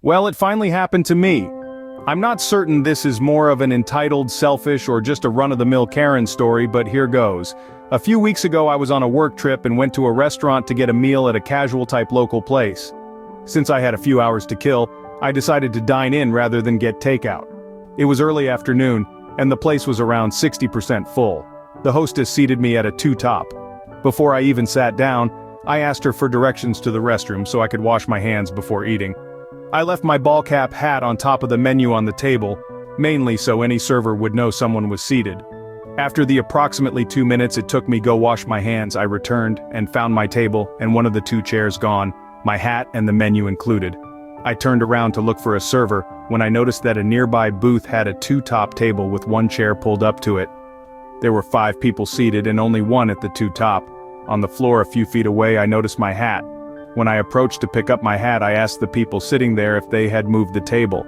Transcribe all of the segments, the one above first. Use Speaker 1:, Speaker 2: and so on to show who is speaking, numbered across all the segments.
Speaker 1: Well, it finally happened to me. I'm not certain this is more of an entitled, selfish, or just a run-of-the-mill Karen story, but here goes. A few weeks ago I was on a work trip and went to a restaurant to get a meal at a casual-type local place. Since I had a few hours to kill, I decided to dine in rather than get takeout. It was early afternoon, and the place was around 60% full. The hostess seated me at a two-top. Before I even sat down, I asked her for directions to the restroom so I could wash my hands before eating. I left my ball cap hat on top of the menu on the table, mainly so any server would know someone was seated. After the approximately 2 minutes it took me go wash my hands, I returned and found my table and one of the two chairs gone, my hat and the menu included. I turned around to look for a server when I noticed that a nearby booth had a two-top table with one chair pulled up to it. There were 5 people seated and only one at the two-top. On the floor a few feet away I noticed my hat. When I approached to pick up my hat I asked the people sitting there if they had moved the table.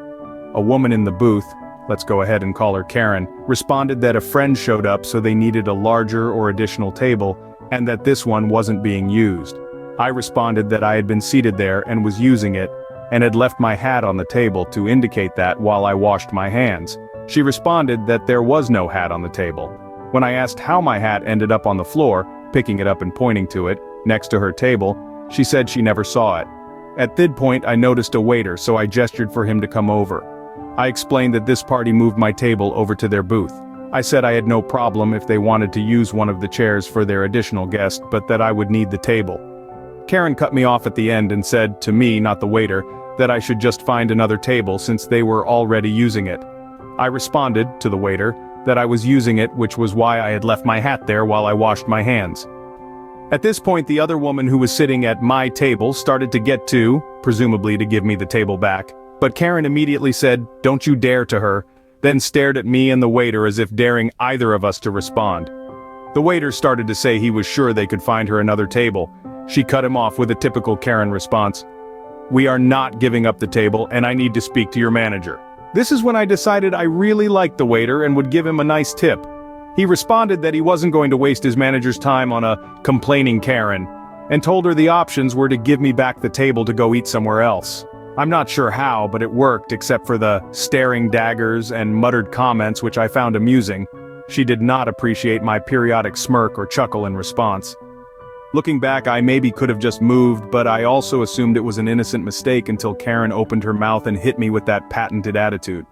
Speaker 1: A woman in the booth, let's go ahead and call her Karen, responded that a friend showed up so they needed a larger or additional table, and that this one wasn't being used. I responded that I had been seated there and was using it, and had left my hat on the table to indicate that while I washed my hands. She responded that there was no hat on the table. When I asked how my hat ended up on the floor, picking it up and pointing to it, next to her table, she said she never saw it. At that point I noticed a waiter, so I gestured for him to come over. I explained that this party moved my table over to their booth. I said I had no problem if they wanted to use one of the chairs for their additional guest, but that I would need the table. Karen cut me off at the end and said, to me, not the waiter, that I should just find another table since they were already using it. I responded, to the waiter, that I was using it, which was why I had left my hat there while I washed my hands. At this point the other woman who was sitting at my table started to get to, presumably to give me the table back, but Karen immediately said, "Don't you dare" to her, then stared at me and the waiter as if daring either of us to respond. The waiter started to say he was sure they could find her another table. She cut him off with a typical Karen response. "We are not giving up the table and I need to speak to your manager." This is when I decided I really liked the waiter and would give him a nice tip. He responded that he wasn't going to waste his manager's time on a complaining Karen, and told her the options were to give me back the table to go eat somewhere else. I'm not sure how, but it worked except for the staring daggers and muttered comments which I found amusing. She did not appreciate my periodic smirk or chuckle in response. Looking back I maybe could have just moved, but I also assumed it was an innocent mistake until Karen opened her mouth and hit me with that patented attitude.